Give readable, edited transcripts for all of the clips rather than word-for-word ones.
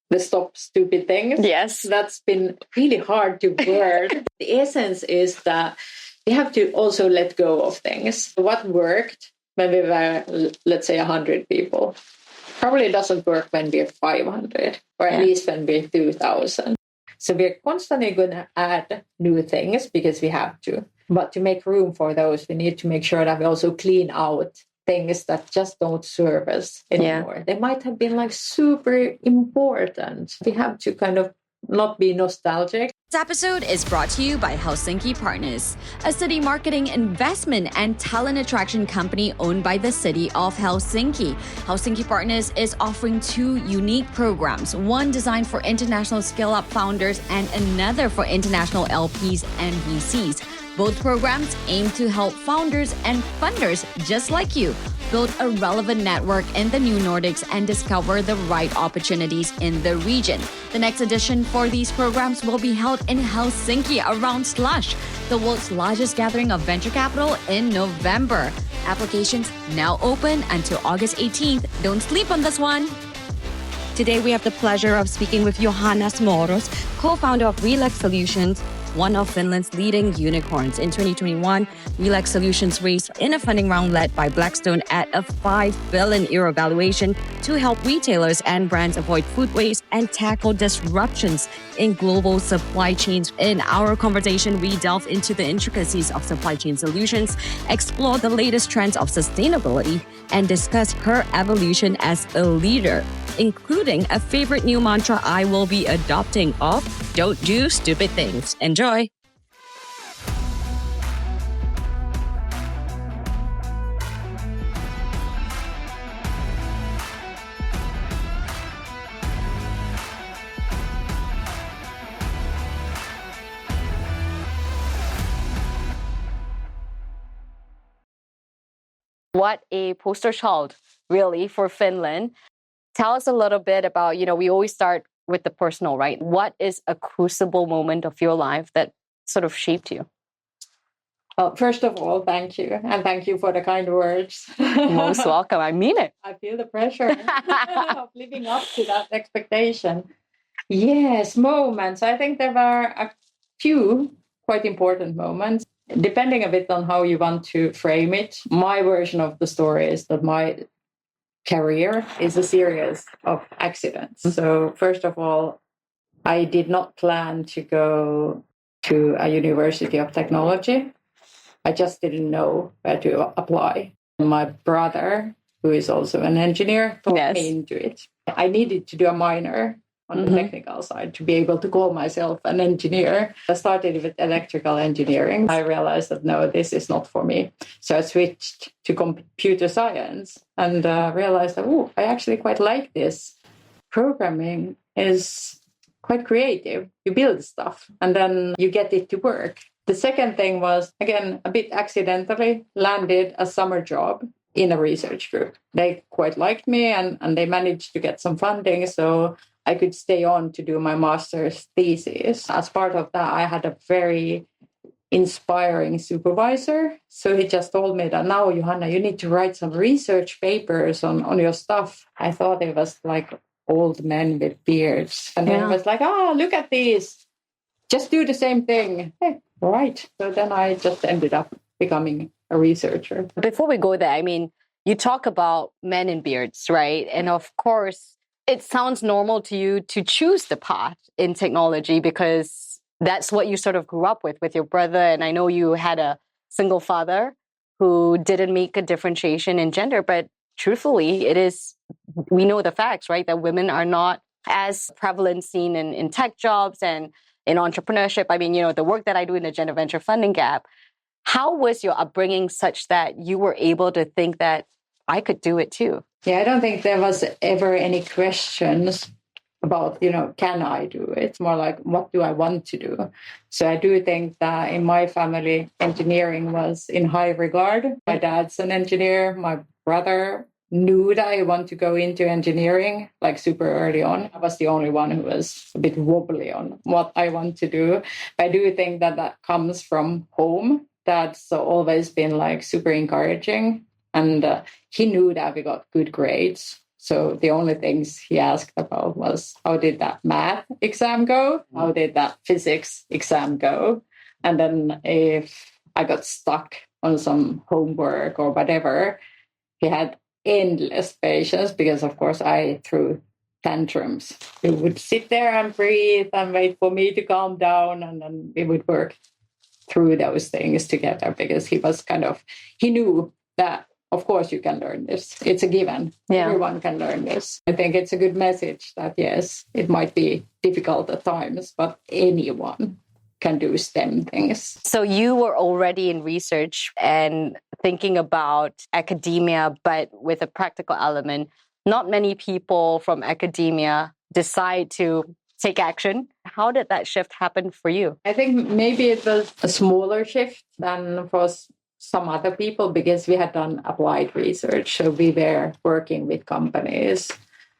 the stop stupid things. Yes. That's been really hard to word. The essence is that we have to also let go of things. What worked when we were, let's say, 100 people probably doesn't work when we're 500, or at least when we're 2,000. So we're constantly going to add new things because we have to. But to make room for those, we need to make sure that we also clean out things that just don't serve us anymore. They might have been like super important. We have to kind of not be nostalgic. This episode is brought to you by Helsinki Partners, a city marketing investment and talent attraction company owned by the city of Helsinki. Helsinki Partners is offering 2 unique programs, one designed for international scale-up founders and another for international LPs and VCs. Both programs aim to help founders and funders just like you build a relevant network in the new Nordics and discover the right opportunities in the region. The next edition for these programs will be held in Helsinki around Slush, the world's largest gathering of venture capital, in November. Applications now open until August 18th. Don't sleep on this one. Today we have the pleasure of speaking with Johanna Småros, co-founder of RELEX Solutions, one of Finland's leading unicorns. In 2021, RELEX Solutions raised in a funding round led by Blackstone at a €5 billion valuation to help retailers and brands avoid food waste and tackle disruptions in global supply chains. In our conversation, we delve into the intricacies of supply chain solutions, explore the latest trends of sustainability, and discuss her evolution as a leader, including a favorite new mantra I will be adopting of "Don't do stupid things." Enjoy. What a poster child, really, for Finland. Tell us a little bit about, we always start with the personal, right? What is a crucible moment of your life that sort of shaped you? Well, first of all, thank you. And thank you for the kind words. Most welcome. I mean it. I feel the pressure of living up to that expectation. Yes, moments. I think there were a few quite important moments, depending a bit on how you want to frame it. My version of the story is that my career is a series of accidents. So first of all, I did not plan to go to a University of Technology. I just didn't know where to apply. My brother, who is also an engineer, taught me into it. I needed to do a minor on the technical side to be able to call myself an engineer. I started with electrical engineering. I realized that, no, this is not for me. So I switched to computer science and realized that, I actually quite like this. Programming is quite creative. You build stuff and then you get it to work. The second thing was, again, a bit accidentally, landed a summer job in a research group. They quite liked me and they managed to get some funding. So I could stay on to do my master's thesis. As part of that, I had a very inspiring supervisor. So he just told me that now, Johanna, you need to write some research papers on your stuff. I thought it was like old men with beards. And then it was like, look at these. Just do the same thing. Hey, right. So then I just ended up becoming a researcher. Before we go there, you talk about men in beards, right? And of course, it sounds normal to you to choose the path in technology because that's what you sort of grew up with your brother. And I know you had a single father who didn't make a differentiation in gender, but truthfully, we know the facts, right? That women are not as prevalent seen in tech jobs and in entrepreneurship. The work that I do in the gender venture funding gap. How was your upbringing such that you were able to think that I could do it too? Yeah, I don't think there was ever any questions about, can I do it? It's more like, what do I want to do? So I do think that in my family, engineering was in high regard. My dad's an engineer. My brother knew that I want to go into engineering like super early on. I was the only one who was a bit wobbly on what I want to do. But I do think that comes from home. That's always been like super encouraging. And he knew that we got good grades. So the only things he asked about was, how did that math exam go? How did that physics exam go? And then if I got stuck on some homework or whatever, he had endless patience because, of course, I threw tantrums. He would sit there and breathe and wait for me to calm down, and then we would work through those things together because he knew that, of course, you can learn this. It's a given. Yeah. Everyone can learn this. I think it's a good message that, yes, it might be difficult at times, but anyone can do STEM things. So you were already in research and thinking about academia, but with a practical element. Not many people from academia decide to take action. How did that shift happen for you? I think maybe it was a smaller shift than for some other people because we had done applied research. So we were working with companies.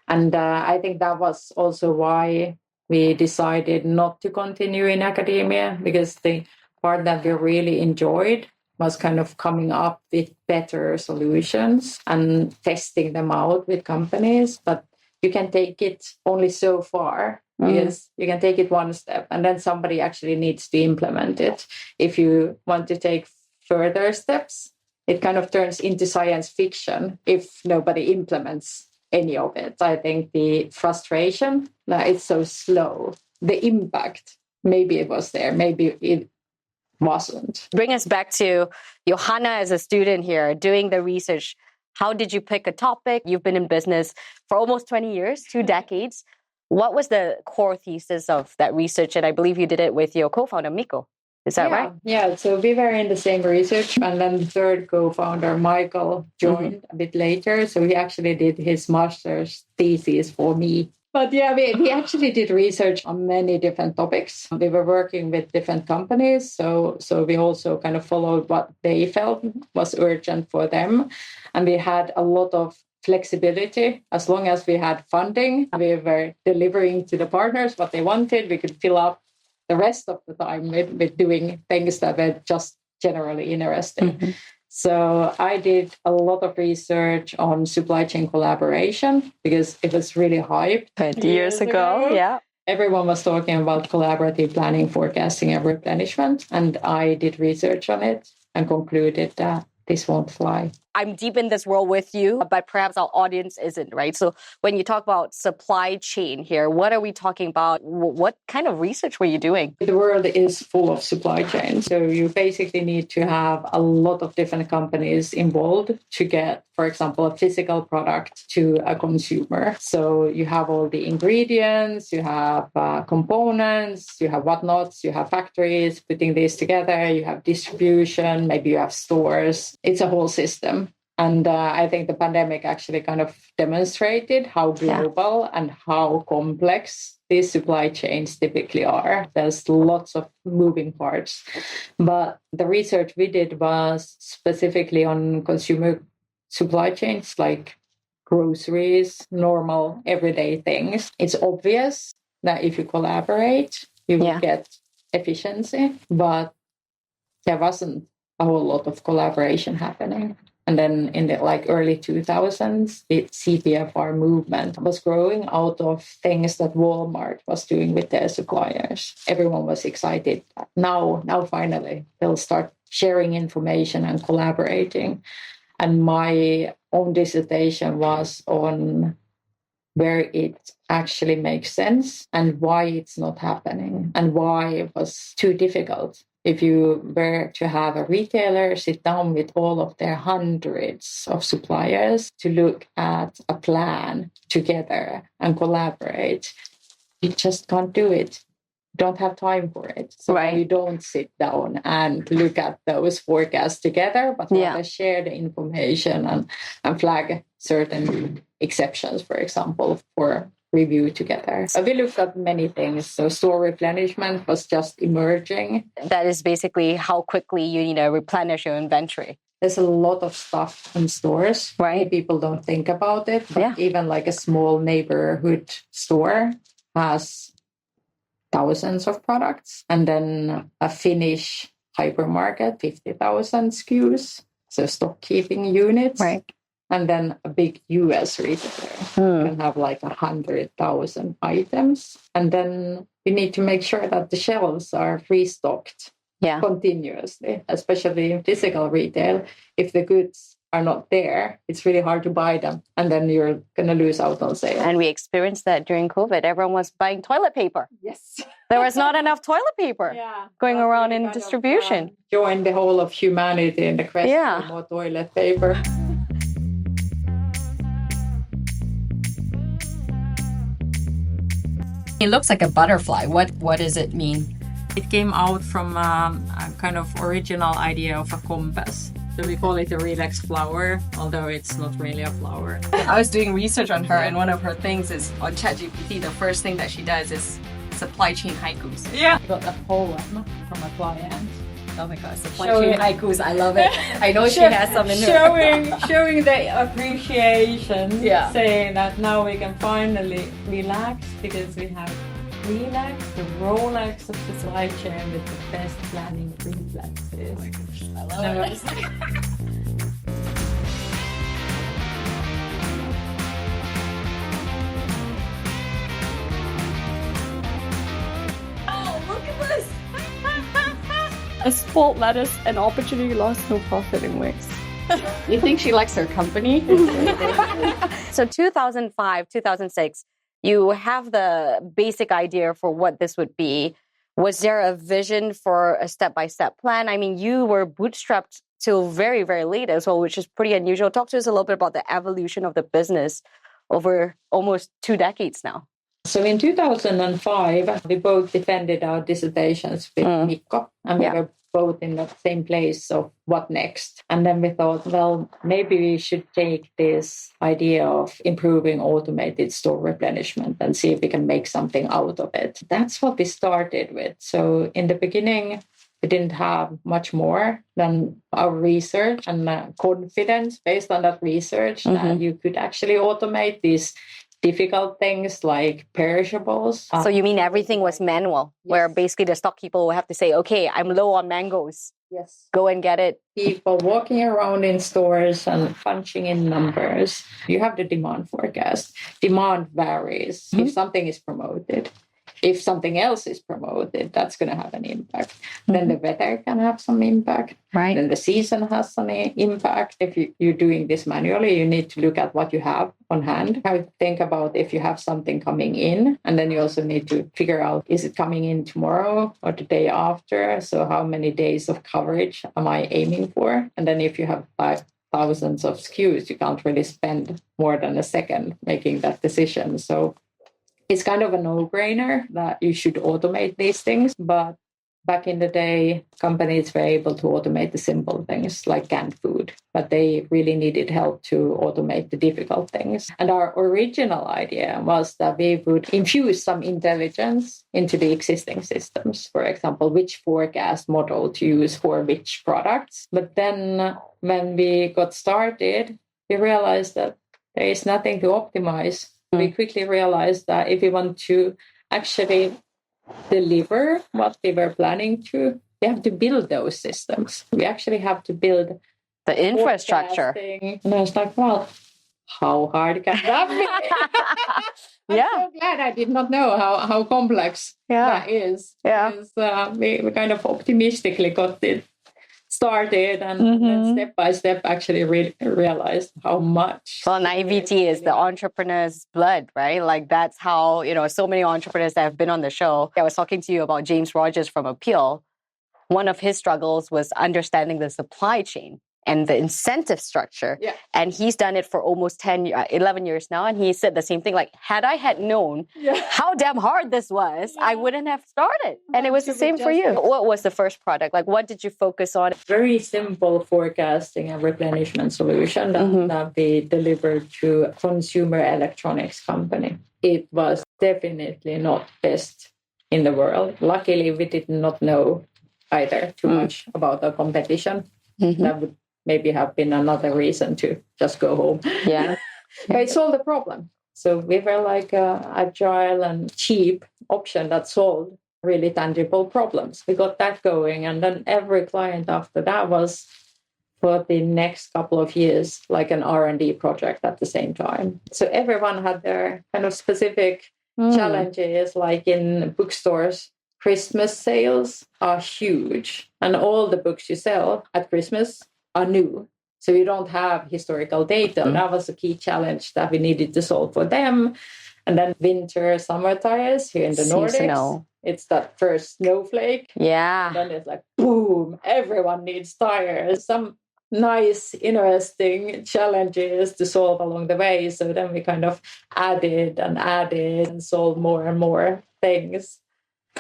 And I think that was also why we decided not to continue in academia, because the part that we really enjoyed was kind of coming up with better solutions and testing them out with companies. But you can take it only so far, because you can take it one step and then somebody actually needs to implement it. If you want to take further steps, it kind of turns into science fiction if nobody implements any of it. I think the frustration, it's so slow. The impact, maybe it was there, maybe it wasn't. Bring us back to Johanna as a student here, doing the research. How did you pick a topic? You've been in business for almost 20 years, 2 decades. What was the core thesis of that research? And I believe you did it with your co-founder, Mikko. Is that right? Yeah, so we were in the same research. And then the third co-founder, Michael, joined a bit later. So he actually did his master's thesis for me. But yeah, we actually did research on many different topics. We were working with different companies. So we also kind of followed what they felt was urgent for them. And we had a lot of flexibility. As long as we had funding, we were delivering to the partners what they wanted. We could fill up the rest of the time with doing things that were just generally interesting. So I did a lot of research on supply chain collaboration because it was really hyped 20 years ago. Yeah. Everyone was talking about collaborative planning, forecasting, and replenishment. And I did research on it and concluded that this won't fly. I'm deep in this world with you, but perhaps our audience isn't, right? So when you talk about supply chain here, what are we talking about? What kind of research were you doing? The world is full of supply chains. So you basically need to have a lot of different companies involved to get, for example, a physical product to a consumer. So you have all the ingredients, you have components, you have whatnots, you have factories putting these together, you have distribution, maybe you have stores. It's a whole system. And I think the pandemic actually kind of demonstrated how global and how complex these supply chains typically are. There's lots of moving parts. But the research we did was specifically on consumer supply chains, like groceries, normal everyday things. It's obvious that if you collaborate, you will get efficiency. But there wasn't a whole lot of collaboration happening. And then in the early 2000s, the CPFR movement was growing out of things that Walmart was doing with their suppliers. Everyone was excited. Now finally, they'll start sharing information and collaborating. And my own dissertation was on where it actually makes sense and why it's not happening and why it was too difficult. If you were to have a retailer sit down with all of their hundreds of suppliers to look at a plan together and collaborate, you just can't do it. You don't have time for it. So you don't sit down and look at those forecasts together, but rather share the information and flag certain exceptions, for example, for review together. So we looked at many things. So store replenishment was just emerging. That is basically how quickly you need to replenish your inventory. There's a lot of stuff in stores. Right. People don't think about it. But even like a small neighborhood store has thousands of products. And then a Finnish hypermarket, 50,000 SKUs. So stock keeping units. Right. And then a big US retailer can have like 100,000 items. And then you need to make sure that the shelves are restocked continuously, especially in physical retail. If the goods are not there, it's really hard to buy them. And then you're going to lose out on sale. And we experienced that during COVID. Everyone was buying toilet paper. Yes. There was not enough toilet paper going around in distribution. Join the whole of humanity in the quest for more toilet paper. It looks like a butterfly. What does it mean? It came out from a kind of original idea of a compass. So we call it a RELEX flower, although it's not really a flower. I was doing research on her, and one of her things is on ChatGPT, the first thing that she does is supply chain haikus. Yeah. I got a poem from a client. Oh my God, supply chain haikus, I love it. I know she has some in her. Showing the appreciation, saying that now we can finally relax because we have RELEX, the Rolex of the supply chain with the best planning reflexes. Oh my gosh, I love it. Oh, look at this! A spoiled lettuce, an opportunity lost, no profit in waste. You think she likes her company? So 2005, 2006, you have the basic idea for what this would be. Was there a vision for a step-by-step plan? I mean, you were bootstrapped till very, very late as well, which is pretty unusual. Talk to us a little bit about the evolution of the business over almost 2 decades now. So in 2005, we both defended our dissertations with Mikko, and we were both in the same place of what next. And then we thought, well, maybe we should take this idea of improving automated store replenishment and see if we can make something out of it. That's what we started with. So in the beginning, we didn't have much more than our research and confidence based on that research that you could actually automate these difficult things like perishables. So you mean everything was manual, where basically the stock people will have to say, okay, I'm low on mangoes. Yes. Go and get it. People walking around in stores and punching in numbers. You have the demand forecast. Demand varies if something is promoted. If something else is promoted, that's going to have an impact. Then the weather can have some impact. Right. Then the season has some impact. If you're doing this manually, you need to look at what you have on hand. How to think about if you have something coming in. And then you also need to figure out, is it coming in tomorrow or the day after? So how many days of coverage am I aiming for? And then if you have thousands of SKUs, you can't really spend more than a second making that decision. So it's kind of a no-brainer that you should automate these things. But back in the day, companies were able to automate the simple things like canned food, but they really needed help to automate the difficult things. And our original idea was that we would infuse some intelligence into the existing systems. For example, which forecast model to use for which products. But then when we got started, we realized that there is nothing to optimize. We quickly realized that if we want to actually deliver what we were planning to, we have to build those systems. We actually have to build the infrastructure. And I was like, well, how hard can that be? I'm so glad I did not know how complex that is. Yeah. Because, we kind of optimistically got it started and then step by step actually realized how much. Well, naivety is the entrepreneur's blood, right? Like that's how, so many entrepreneurs that have been on the show. I was talking to you about James Rogers from Appeal. One of his struggles was understanding the supply chain and the incentive structure. Yeah. And he's done it for almost 11 years now. And he said the same thing, like, had I had known how damn hard this was, I wouldn't have started. And it was the same for you. What was the first product? Like, what did you focus on? Very simple forecasting and replenishment solution that we delivered to a consumer electronics company. It was definitely not best in the world. Luckily, we did not know either too much about the competition. That would maybe have been another reason to just go home. Yeah. But it solved the problem. So we were like an agile and cheap option that solved really tangible problems. We got that going. And then every client after that was for the next couple of years, like an R&D project at the same time. So everyone had their kind of specific challenges, like in bookstores. Christmas sales are huge, and all the books you sell at Christmas are new. So you don't have historical data. That was a key challenge that we needed to solve for them. And then winter, summer tires here in the Seasonal. Nordics. It's that first snowflake. Yeah. And then it's like, boom, everyone needs tires. Some nice, interesting challenges to solve along the way. So then we kind of added and solved more and more things.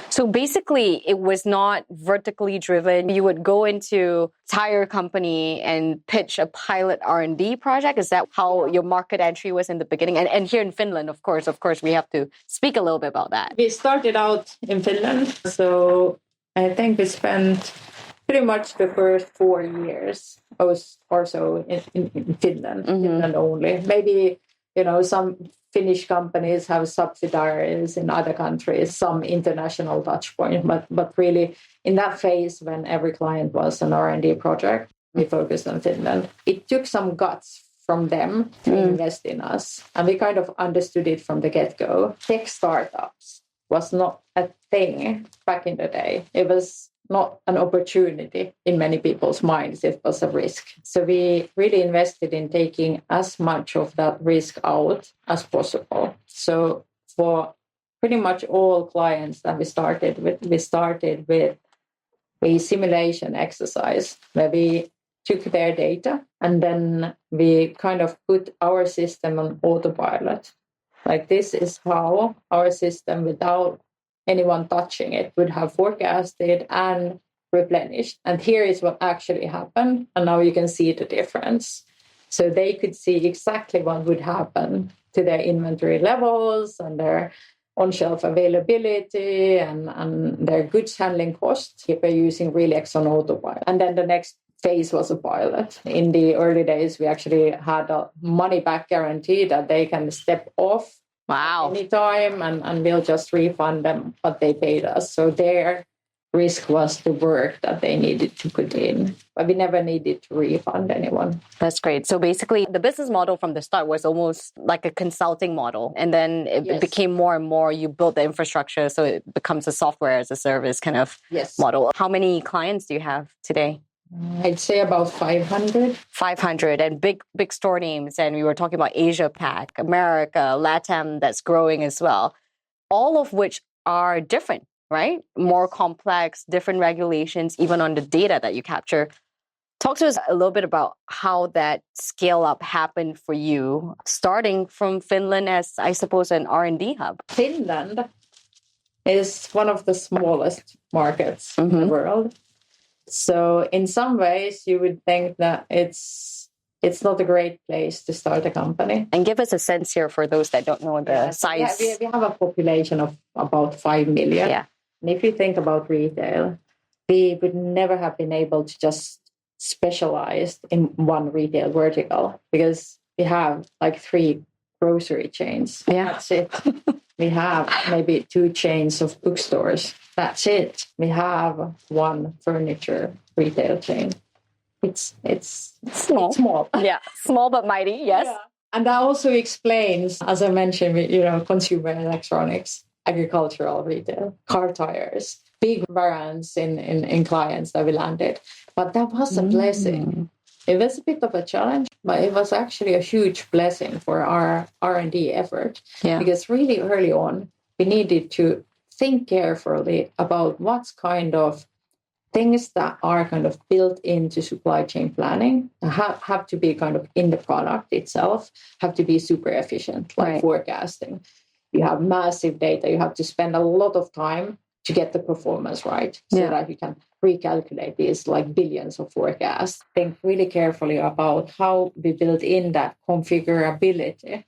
So basically, it was not vertically driven. You would go into tire company and pitch a pilot R&D project. Is that how your market entry was in the beginning? And here in Finland, of course, we have to speak a little bit about that. We started out in Finland. So I think we spent pretty much the first 4 years or so in Finland, Finland only. Maybe, some Finnish companies have subsidiaries in other countries, some international touch point, but really in that phase when every client was an R&D project, we focused on Finland. It took some guts from them to invest in us, and we kind of understood it from the get-go. Tech startups was not a thing back in the day. It was not an opportunity in many people's minds. It was a risk. So we really invested in taking as much of that risk out as possible. So for pretty much all clients that we started with a simulation exercise where we took their data and then we kind of put our system on autopilot. Like, this is how our system, without anyone touching it, would have forecasted and replenished. And here is what actually happened. And now you can see the difference. So they could see exactly what would happen to their inventory levels and their on-shelf availability and their goods handling costs if we're using RELEX on autopilot. And then the next phase was a pilot. In the early days, we actually had a money-back guarantee that they can step off anytime and we'll just refund them what they paid us. So their risk was the work that they needed to put in, but we never needed to refund anyone. That's great. So basically, the business model from the start was almost like a consulting model, and then it became more and more. You build the infrastructure, so it becomes a software as a service kind of model. How many clients do you have today? I'd say about 500. 500, and big store names. And we were talking about Asia Pac, America, LATAM, that's growing as well. All of which are different, right? More complex, different regulations, even on the data that you capture. Talk to us a little bit about how that scale up happened for you, starting from Finland as, I suppose, an R&D hub. Finland is one of the smallest markets in the world. So in some ways, you would think that it's not a great place to start a company. And give us a sense here for those that don't know the size. We have a population of about 5 million. Yeah. And if you think about retail, we would never have been able to just specialize in one retail vertical because we have like 3 grocery chains. Yeah. That's it. We have maybe 2 chains of bookstores. That's it. We have 1 furniture retail chain. It's small. It's small. Yeah, small but mighty. Yes. Yeah. And that also explains, as I mentioned, consumer electronics, agricultural retail, car tires, big variance in clients that we landed. But that was a blessing. It was a bit of a challenge, but it was actually a huge blessing for our R&D effort. Yeah. Because really early on, we needed to think carefully about what's kind of things that are kind of built into supply chain planning, have to be kind of in the product itself, have to be super efficient, like forecasting. You have massive data. You have to spend a lot of time to get the performance right so that you can recalculate these like billions of forecasts. Think really carefully about how we build in that configurability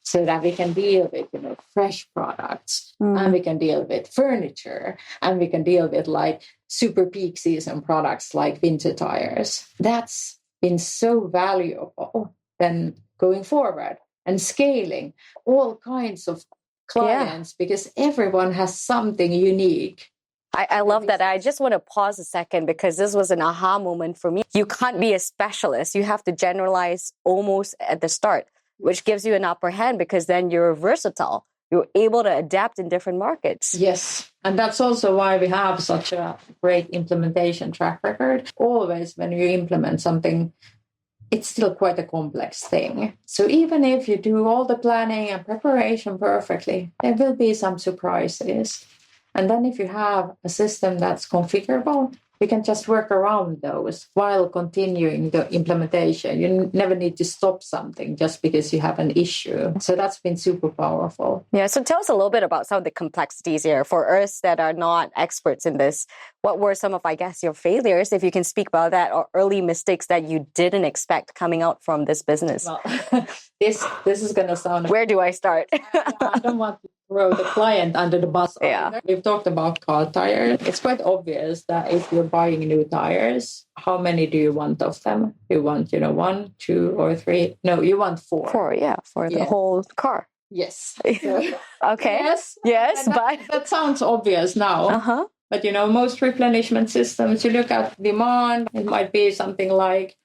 so that we can deal with fresh products and we can deal with furniture and we can deal with like super peak season products like winter tires. That's been so valuable then going forward and scaling all kinds of clients because everyone has something unique I love that. I just want to pause a second because this was an aha moment for me. You can't be a specialist. You have to generalize almost at the start, which gives you an upper hand because then you're versatile. You're able to adapt in different markets. Yes. And that's also why we have such a great implementation track record. Always when you implement something, it's still quite a complex thing. So even if you do all the planning and preparation perfectly, there will be some surprises. And then if you have a system that's configurable, you can just work around those while continuing the implementation. You never need to stop something just because you have an issue. So that's been super powerful. Yeah, so tell us a little bit about some of the complexities here. For us that are not experts in this, what were some of, I guess, your failures, if you can speak about that, or early mistakes that you didn't expect coming out from this business? Well, this is going to sound... Where do I start? I don't want to throw the client under the bus. Yeah. We've talked about car tires. It's quite obvious that if you're buying new tires, how many do you want of them? You want, 1, 2, or 3? No, you want 4. 4, yeah, for the whole car. Yes. Okay. Yes, but that sounds obvious now. Uh-huh. But, most replenishment systems, you look at demand, it might be something like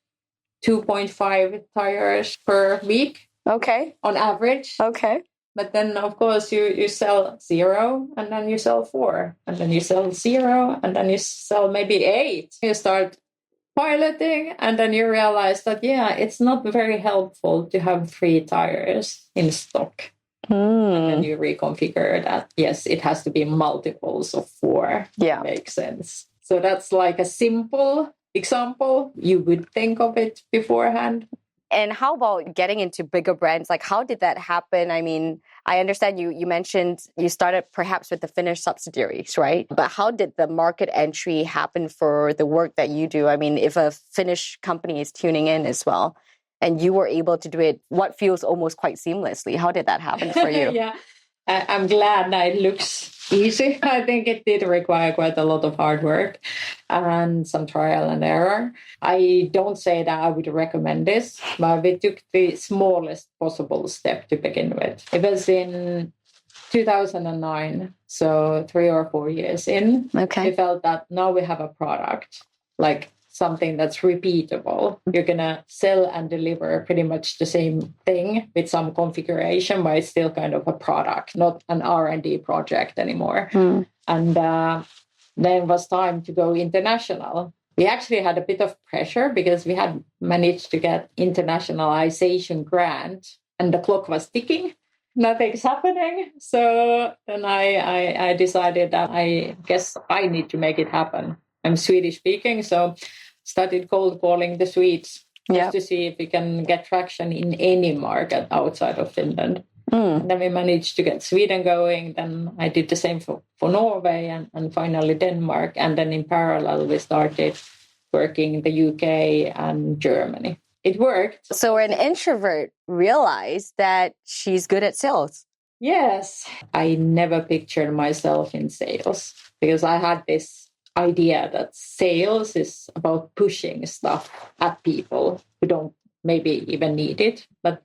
2.5 tires per week. Okay. On average. Okay. But then, of course, you sell 0, and then you sell 4, and then you sell 0, and then you sell maybe 8. You start piloting, and then you realize that, it's not very helpful to have 3 tires in stock. And then you reconfigure that. Yes, it has to be multiples of 4. Yeah. Makes sense. So that's like a simple example. You would think of it beforehand. And how about getting into bigger brands? Like, how did that happen? I mean, I understand you mentioned you started perhaps with the Finnish subsidiaries, right? But how did the market entry happen for the work that you do? I mean, if a Finnish company is tuning in as well, and you were able to do it, what feels almost quite seamlessly? How did that happen for you? Yeah, I'm glad that it looks easy. I think it did require quite a lot of hard work and some trial and error. I don't say that I would recommend this, but we took the smallest possible step to begin with. It was in 2009, so 3 or 4 years in. Okay. We felt that now we have a product, like something that's repeatable. You're going to sell and deliver pretty much the same thing with some configuration, but it's still kind of a product, not an R&D project anymore. And then it was time to go international. We actually had a bit of pressure because we had managed to get internationalization grant and the clock was ticking. Nothing's happening. So then I decided that I guess I need to make it happen. I'm Swedish speaking, so started cold calling the Swedes just to see if we can get traction in any market outside of Finland. And then we managed to get Sweden going. Then I did the same for Norway and finally Denmark. And then in parallel, we started working in the UK and Germany. It worked. So an introvert realized that she's good at sales. Yes. I never pictured myself in sales because I had this idea that sales is about pushing stuff at people who don't maybe even need it. But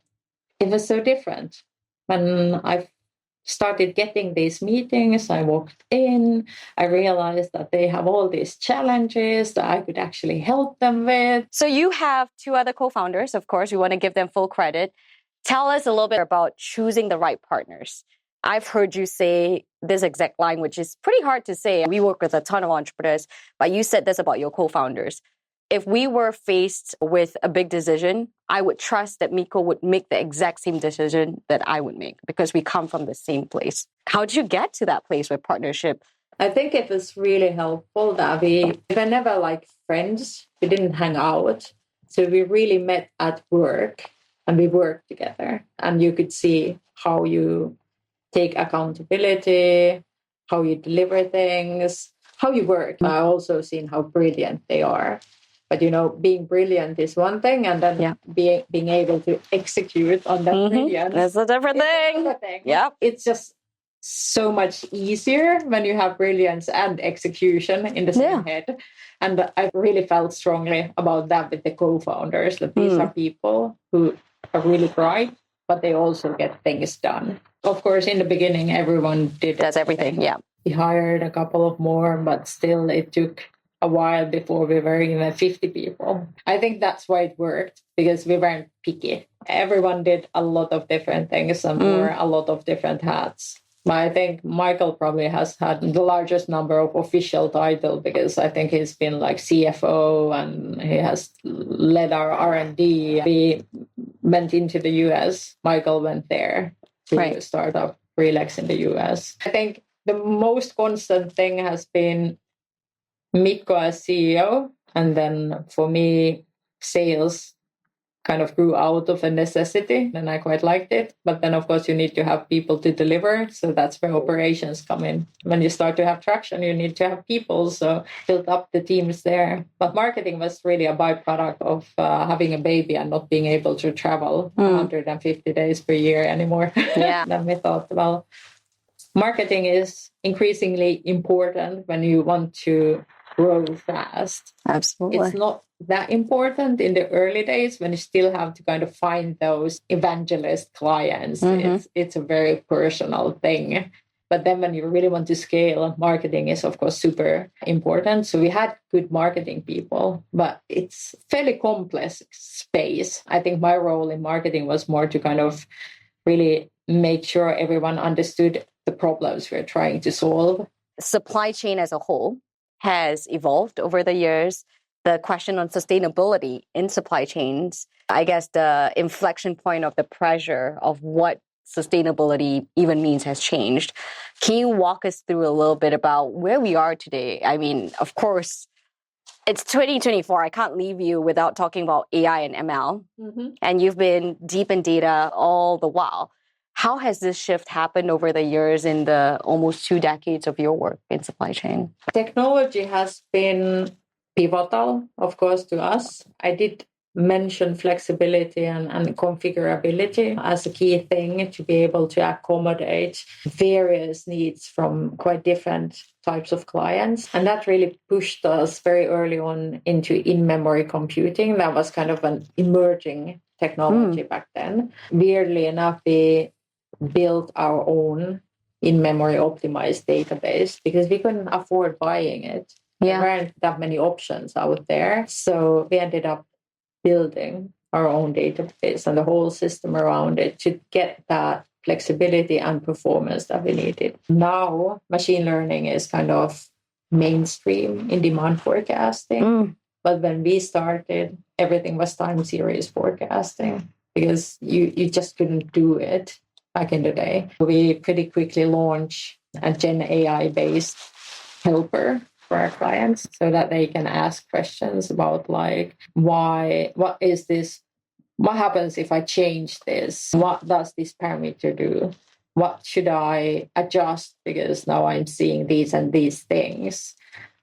it was so different. When I started getting these meetings, I walked in, I realized that they have all these challenges that I could actually help them with. So you have 2 other co-founders, of course, we want to give them full credit. Tell us a little bit about choosing the right partners. I've heard you say this exact line, which is pretty hard to say. We work with a ton of entrepreneurs, but you said this about your co-founders. If we were faced with a big decision, I would trust that Mikko would make the exact same decision that I would make because we come from the same place. How did you get to that place with partnership? I think it was really helpful that we were never like friends. We didn't hang out. So we really met at work and we worked together. And you could see how you take accountability, how you deliver things, how you work. I also seen how brilliant they are. But, being brilliant is one thing, and then being able to execute on that brilliance. That's a different thing. Yep. It's just so much easier when you have brilliance and execution in the same head. And I really felt strongly about that with the co-founders, that these are people who are really bright, but they also get things done. Of course, in the beginning, everyone does everything. Yeah. We hired a couple of more, but still it took a while before we were even 50 people. I think that's why it worked, because we weren't picky. Everyone did a lot of different things and wore a lot of different hats. But I think Michael probably has had the largest number of official titles, because I think he's been like CFO and he has led our R&D. We went into the US. Michael went there to start up RELEX in the US. I think the most constant thing has been Mikko as CEO, and then for me, sales kind of grew out of a necessity, and I quite liked it. But then, of course, you need to have people to deliver, so that's where operations come in. When you start to have traction, you need to have people, so build up the teams there. But marketing was really a byproduct of having a baby and not being able to travel 150 days per year anymore. Yeah. Then we thought, well, marketing is increasingly important when you want to grow fast. Absolutely. It's not that important in the early days when you still have to kind of find those evangelist clients. It's a very personal thing. But then when you really want to scale, marketing is, of course, super important. So we had good marketing people, but it's fairly complex space. I think my role in marketing was more to kind of really make sure everyone understood the problems we're trying to solve. Supply chain as a whole has evolved over the years. The question on sustainability in supply chains, I guess the inflection point of the pressure of what sustainability even means has changed. Can you walk us through a little bit about where we are today? I mean, of course, it's 2024. I can't leave you without talking about AI and ML. And you've been deep in data all the while. How has this shift happened over the years in the almost 2 decades of your work in supply chain? Technology has been pivotal, of course, to us. I did mention flexibility and configurability as a key thing to be able to accommodate various needs from quite different types of clients. And that really pushed us very early on into in-memory computing. That was kind of an emerging technology back then. Weirdly enough, we built our own in-memory optimized database because we couldn't afford buying it. There weren't that many options out there. So we ended up building our own database and the whole system around it to get that flexibility and performance that we needed. Now, machine learning is kind of mainstream in demand forecasting. But when we started, everything was time series forecasting because you just couldn't do it back in the day. We pretty quickly launched a Gen AI-based helper for our clients so that they can ask questions about like, what is this? What happens if I change this? What does this parameter do? What should I adjust because now I'm seeing these and these things?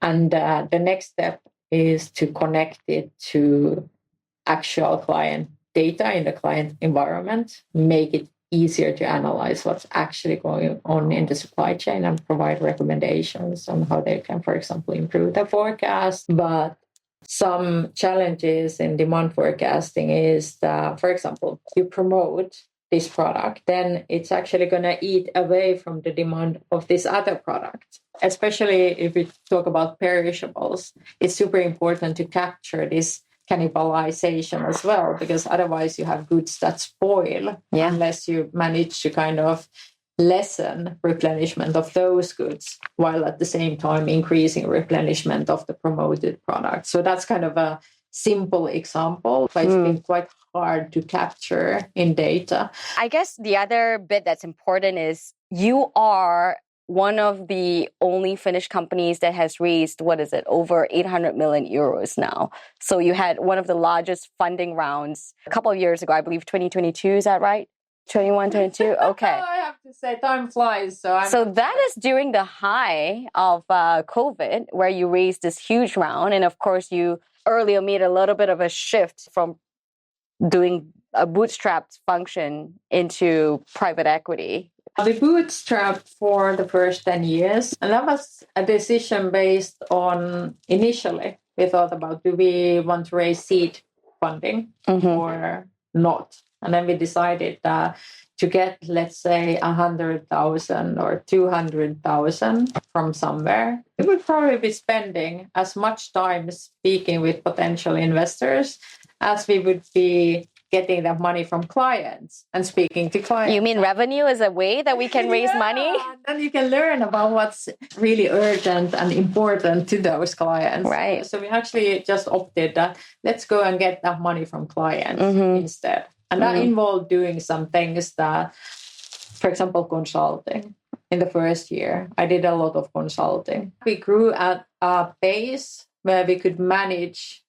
And the next step is to connect it to actual client data in the client environment, make it easier to analyze what's actually going on in the supply chain and provide recommendations on how they can, for example, improve the forecast. But some challenges in demand forecasting is that, for example, you promote this product, then it's actually going to eat away from the demand of this other product. Especially if we talk about perishables, it's super important to capture this cannibalization as well, because otherwise you have goods that spoil unless you manage to kind of lessen replenishment of those goods while at the same time increasing replenishment of the promoted product. So that's kind of a simple example, but it's been quite hard to capture in data. I guess the other bit that's important is you are one of the only Finnish companies that has raised, over 800 million euros now. So you had one of the largest funding rounds a couple of years ago, I believe 2022, is that right? 21, 22? Okay. I have to say, time flies. So that is during the high of COVID, where you raised this huge round. And of course, you earlier made a little bit of a shift from doing a bootstrapped function into private equity. We bootstrapped for the first 10 years, and that was a decision based on, initially, we thought about, do we want to raise seed funding or not? And then we decided that to get, let's say, 100,000 or 200,000 from somewhere, we would probably be spending as much time speaking with potential investors as we would be getting that money from clients and speaking to clients. You mean revenue is a way that we can raise money? Then you can learn about what's really urgent and important to those clients. Right. So we actually just opted that let's go and get that money from clients instead. And that involved doing some things that, for example, consulting. In the first year, I did a lot of consulting. We grew at a pace where we could manage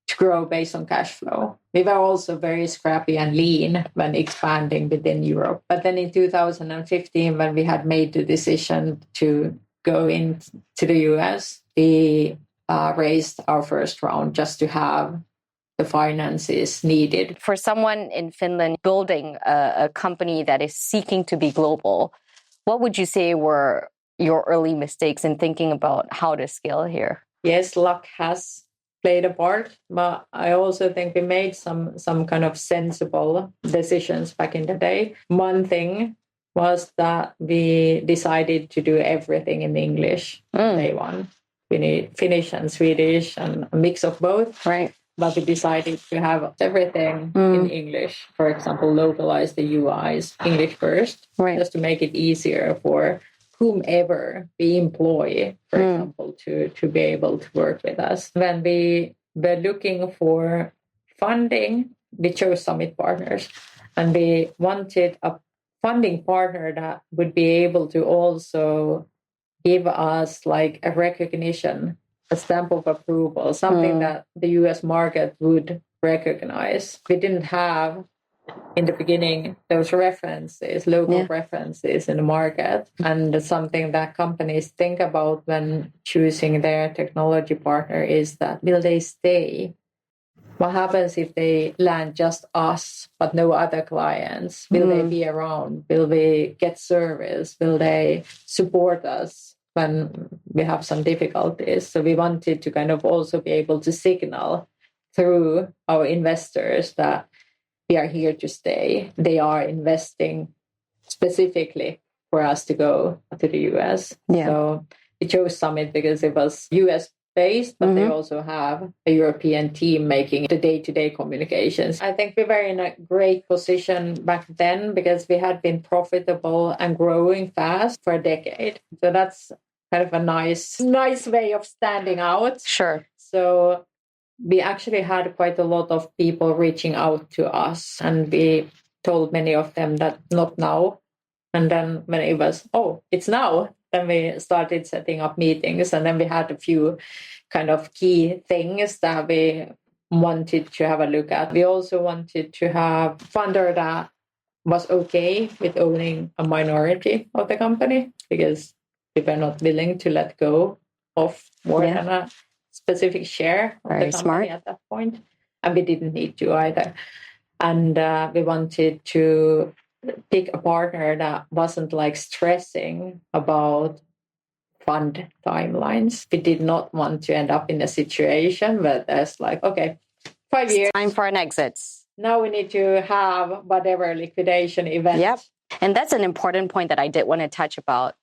to grow based on cash flow. We were also very scrappy and lean when expanding within Europe. But then in 2015, when we had made the decision to go into the US, we raised our first round just to have the finances needed. For someone in Finland building a company that is seeking to be global, what would you say were your early mistakes in thinking about how to scale here? Yes, luck has played a part, but I also think we made some kind of sensible decisions back in the day. One thing was that we decided to do everything in English day one. We need Finnish and Swedish and a mix of both. Right. But we decided to have everything in English. For example, localize the UIs English first, just to make it easier for whomever we employ, for example, to be able to work with us. When we were looking for funding, we chose Summit Partners, and we wanted a funding partner that would be able to also give us like a recognition, a stamp of approval, something that the US market would recognize. We didn't have in the beginning those references, local references in the market, and something that companies think about when choosing their technology partner is that will they stay? What happens if they land just us but no other clients? Will they be around? Will they get service? Will they support us when we have some difficulties? So we wanted to kind of also be able to signal through our investors that we are here to stay. They are investing specifically for us to go to the US. Yeah. So we chose Summit because it was US based, but they also have a European team making the day-to-day communications. I think we were in a great position back then because we had been profitable and growing fast for a decade. So that's kind of a nice way of standing out. Sure. So we actually had quite a lot of people reaching out to us, and we told many of them that not now. And then when it was, it's now, then we started setting up meetings, and then we had a few kind of key things that we wanted to have a look at. We also wanted to have a funder that was okay with owning a minority of the company, because we were not willing to let go of more than a specific share of the company at that point. And we didn't need to either. And we wanted to pick a partner that wasn't like stressing about fund timelines. We did not want to end up in a situation where there's like, 5 years. Time for an exit. Now we need to have whatever liquidation event. Yep. And that's an important point that I did want to touch about.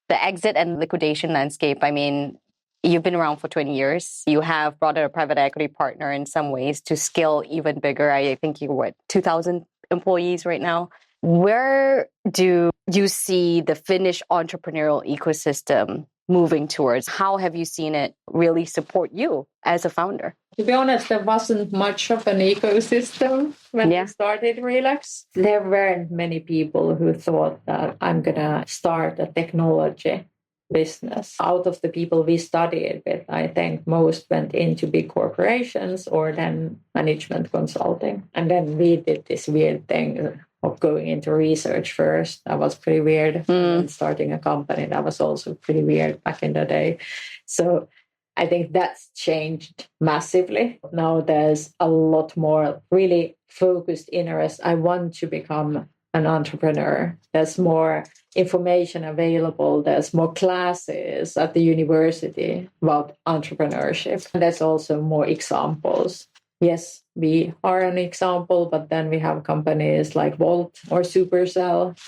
The exit and liquidation landscape. I mean, you've been around for 20 years. You have brought in a private equity partner in some ways to scale even bigger. I think you're 2,000 employees right now. Where do you see the Finnish entrepreneurial ecosystem moving towards? How have you seen it really support you as a founder? To be honest, there wasn't much of an ecosystem when we started RELEX. There weren't many people who thought that I'm going to start a technology business. Out of the people we studied with, I think most went into big corporations or then management consulting. And then we did this weird thing of going into research first. That was pretty weird. And starting a company, that was also pretty weird back in the day. So I think that's changed massively. Now there's a lot more really focused interest. I want to become an entrepreneur. There's more information available. There's more classes at the university about entrepreneurship. And there's also more examples Yes, we are an example, but then we have companies like Volt or Supercell.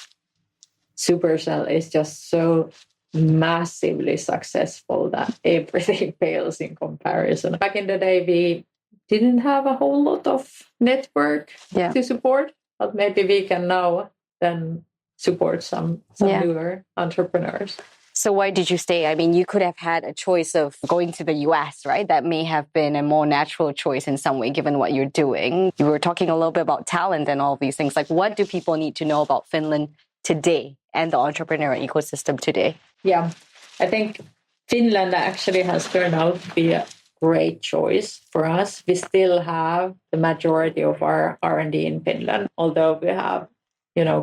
Supercell is just so massively successful that everything fails in comparison. Back in the day, we didn't have a whole lot of network to support, but maybe we can now then support some newer entrepreneurs. So why did you stay? I mean, you could have had a choice of going to the US, right? That may have been a more natural choice in some way, given what you're doing. You were talking a little bit about talent and all these things. Like, what do people need to know about Finland today and the entrepreneurial ecosystem today? Yeah, I think Finland actually has turned out to be a great choice for us. We still have the majority of our R&D in Finland, although we have,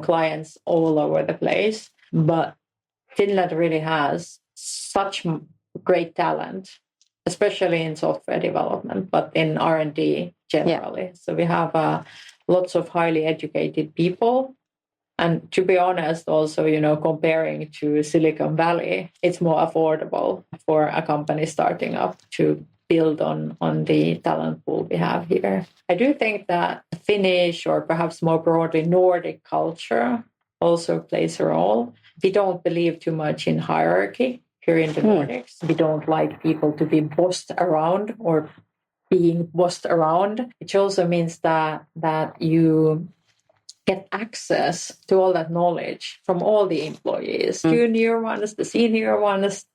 clients all over the place. But Finland really has such great talent, especially in software development, but in R&D generally. Yeah. So we have lots of highly educated people. And to be honest, also, comparing to Silicon Valley, it's more affordable for a company starting up to build on the talent pool we have here. I do think that Finnish, or perhaps more broadly Nordic culture, also plays a role. We don't believe too much in hierarchy here in the Nordics. We don't like people to be bossed around or being bossed around, which also means that you get access to all that knowledge from all the employees, junior ones, the senior ones,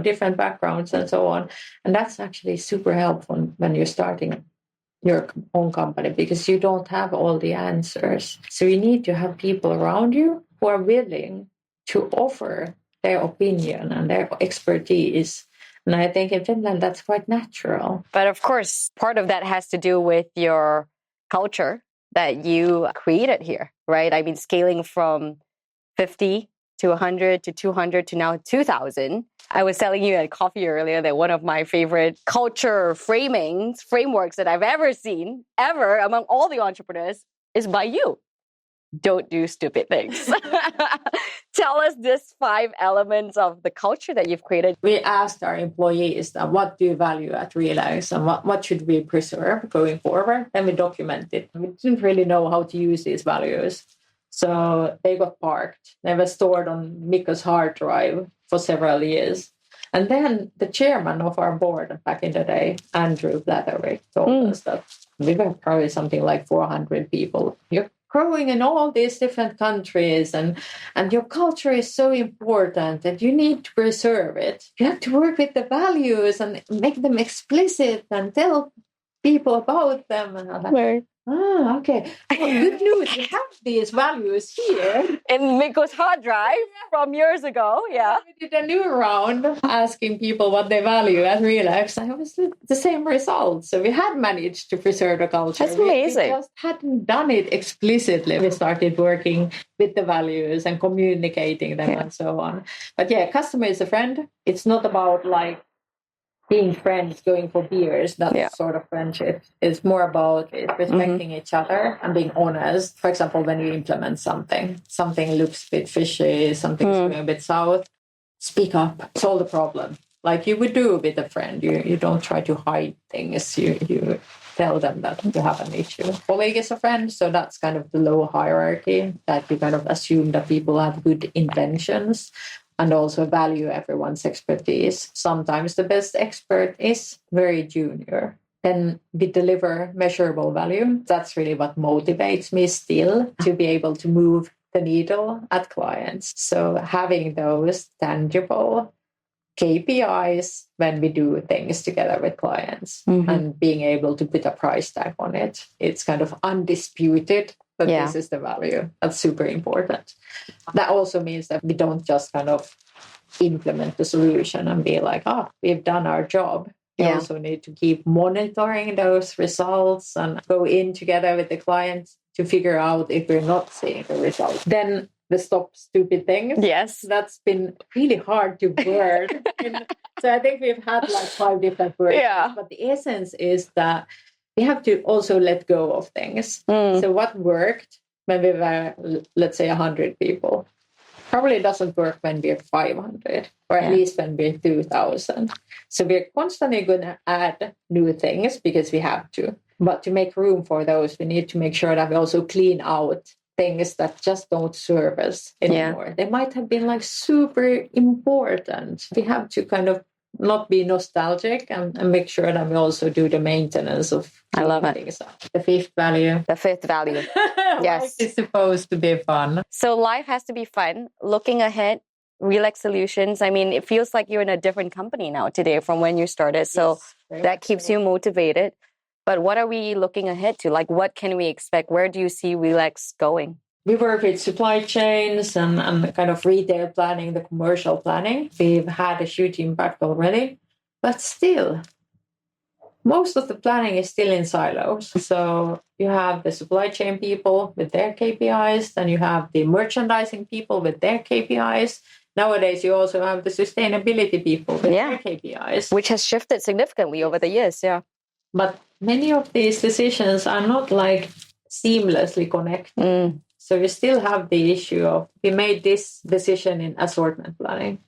different backgrounds and so on. And that's actually super helpful when you're starting your own company, because you don't have all the answers. So you need to have people around you who are willing to offer their opinion and their expertise. And I think in Finland, that's quite natural. But of course, part of that has to do with your culture that you created here, right? I mean, scaling from 50 to 100 to 200 to now 2,000. I was telling you at coffee earlier that one of my favorite culture frameworks that I've ever seen, among all the entrepreneurs, is by you. Don't do stupid things. Tell us these 5 elements of the culture that you've created. We asked our employees that what do you value at RELEX and what should we preserve going forward? And we documented. We didn't really know how to use these values. So they got parked. They were stored on Mikko's hard drive for several years. And then the chairman of our board back in the day, Andrew Blatherwick, told us that we were probably something like 400 people. You're growing in all these different countries, and your culture is so important and you need to preserve it. You have to work with the values and make them explicit and tell people about them. And I'm like, right. Okay. Well, good news. We have these values here. In Mikko's hard drive from years ago, yeah. We did a new round asking people what they value at RELEX. And it was the same result. So we had managed to preserve the culture. That's amazing. We just hadn't done it explicitly. We started working with the values and communicating them and so on. But yeah, customer is a friend. It's not about like being friends, going for beers, that sort of friendship. Is more about respecting each other and being honest. For example, when you implement something looks a bit fishy, something's going a bit south, speak up, solve the problem. Like you would do with a friend. You don't try to hide things. You tell them that you have an issue. Colleague is a friend, so that's kind of the low hierarchy, that you kind of assume that people have good intentions and also value everyone's expertise. Sometimes the best expert is very junior. Then we deliver measurable value. That's really what motivates me still, to be able to move the needle at clients. So having those tangible KPIs when we do things together with clients and being able to put a price tag on it. It's kind of undisputed that this is the value. That's super important. That also means that we don't just kind of implement the solution and be like, we've done our job. We also need to keep monitoring those results and go in together with the clients to figure out if we're not seeing the results. Then the stop stupid things. Yes. That's been really hard to word. So I think we've had like 5 different words. Yeah. But the essence is that we have to also let go of things. So what worked when we were, let's say, 100 people, probably doesn't work when we're 500, or at least when we're 2,000. So we're constantly going to add new things because we have to. But to make room for those, we need to make sure that we also clean out things that just don't serve us anymore. They might have been like super important. We have to kind of not be nostalgic and make sure that we also do the maintenance of things up. The fifth value. The fifth value. Yes. Life is supposed to be fun. So life has to be fun. Looking ahead, RELEX Solutions, I mean, it feels like you're in a different company now today from when you started. So that keeps you motivated. But what are we looking ahead to? Like, what can we expect? Where do you see RELEX going? We work with supply chains and kind of retail planning, the commercial planning. We've had a huge impact already, but still, most of the planning is still in silos. So you have the supply chain people with their KPIs, then you have the merchandising people with their KPIs. Nowadays, you also have the sustainability people with their KPIs. Which has shifted significantly over the years, But many of these decisions are not like seamlessly connected. So we still have the issue of, we made this decision in assortment planning,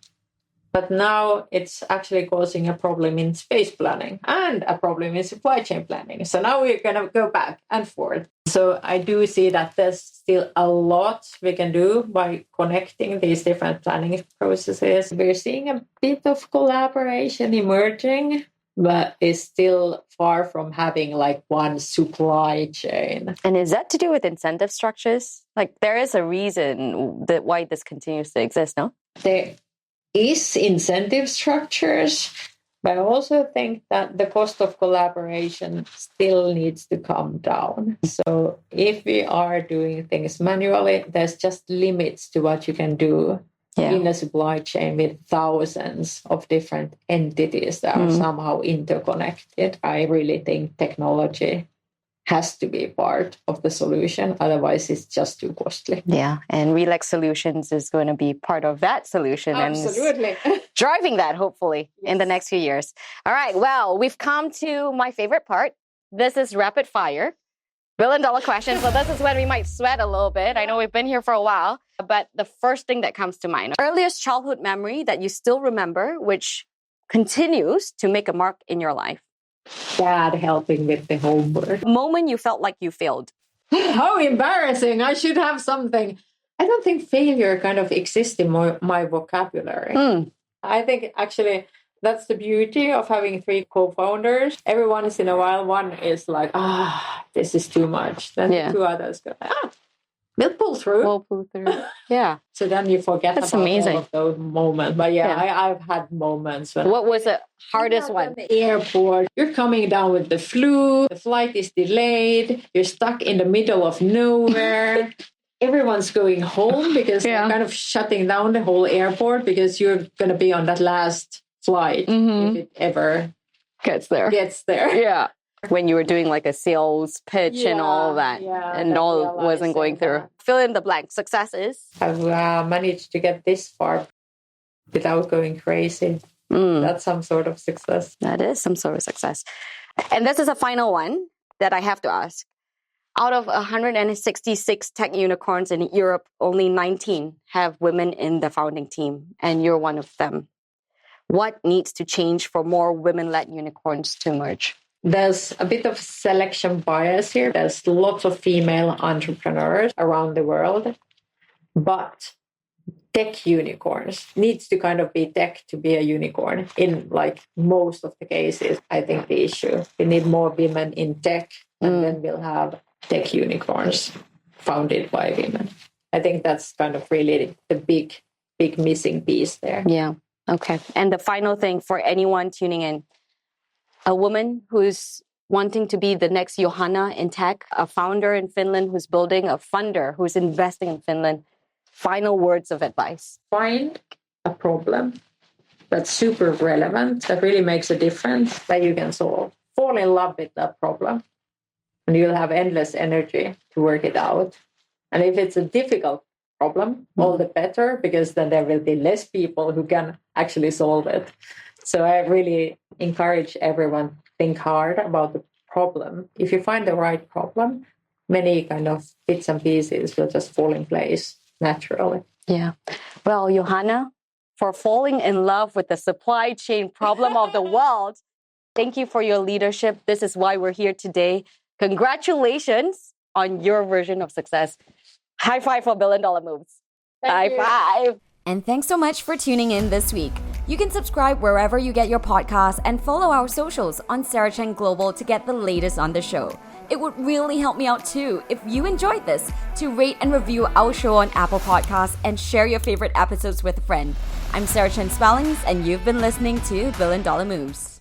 but now it's actually causing a problem in space planning and a problem in supply chain planning. So now we're going to go back and forth. So I do see that there's still a lot we can do by connecting these different planning processes. We're seeing a bit of collaboration emerging, but is still far from having like one supply chain. And is that to do with incentive structures? Like there is a reason that why this continues to exist, no? There is incentive structures, but I also think that the cost of collaboration still needs to come down. So if we are doing things manually, there's just limits to what you can do in a supply chain with thousands of different entities that are somehow interconnected. I really think technology has to be part of the solution. Otherwise, it's just too costly. Yeah, and RELEX Solutions is going to be part of that solution. Absolutely. And driving that, hopefully, in the next few years. All right, well, we've come to my favorite part. This is rapid fire. Billion-dollar question. So this is when we might sweat a little bit. I know we've been here for a while, but the first thing that comes to mind, earliest childhood memory that you still remember, which continues to make a mark in your life. Dad helping with the homework. Moment you felt like you failed. How embarrassing. I should have something. I don't think failure kind of exists in my vocabulary. I think actually that's the beauty of having three co-founders. Every once in a while, one is like, this is too much. Then the two others go, we'll pull through. We'll pull through. Yeah. So then you forget That's about amazing. all of those moments. But I've had moments. When what was the hardest one? At the airport, you're coming down with the flu. The flight is delayed. You're stuck in the middle of nowhere. Everyone's going home because they're kind of shutting down the whole airport because you're going to be on that last flight if it ever gets there. Yeah. When you were doing like a sales pitch and all that, and all wasn't going through. Fill in the blank. Successes. I've managed to get this far without going crazy. That's some sort of success. That is some sort of success. And this is a final one that I have to ask. Out of 166 tech unicorns in Europe, only 19 have women in the founding team, and you're one of them. What needs to change for more women-led unicorns to emerge? There's a bit of selection bias here. There's lots of female entrepreneurs around the world, but tech unicorns needs to kind of be tech to be a unicorn. In like most of the cases, I think the issue, we need more women in tech, and then we'll have tech unicorns founded by women. I think that's kind of really the big missing piece there. Yeah. Okay. And the final thing for anyone tuning in, a woman who's wanting to be the next Johanna in tech, a founder in Finland who's building, a funder who's investing in Finland, final words of advice. Find a problem that's super relevant, that really makes a difference, that you can solve. Fall in love with that problem, and you'll have endless energy to work it out. And if it's a difficult problem, all the better, because then there will be less people who can actually solve it. So I really encourage everyone to think hard about the problem. If you find the right problem, many kind of bits and pieces will just fall in place naturally. Yeah. Well, Johanna, for falling in love with the supply chain problem of the world, Thank you for your leadership. This is why we're here today. Congratulations on your version of success. High five for $1 billion moves. High five. And thanks so much for tuning in this week. You can subscribe wherever you get your podcasts and follow our socials on Sarah Chen Global to get the latest on the show. It would really help me out too if you enjoyed this to rate and review our show on Apple Podcasts and share your favorite episodes with a friend. I'm Sarah Chen-Spellings and you've been listening to $1 Billion Moves.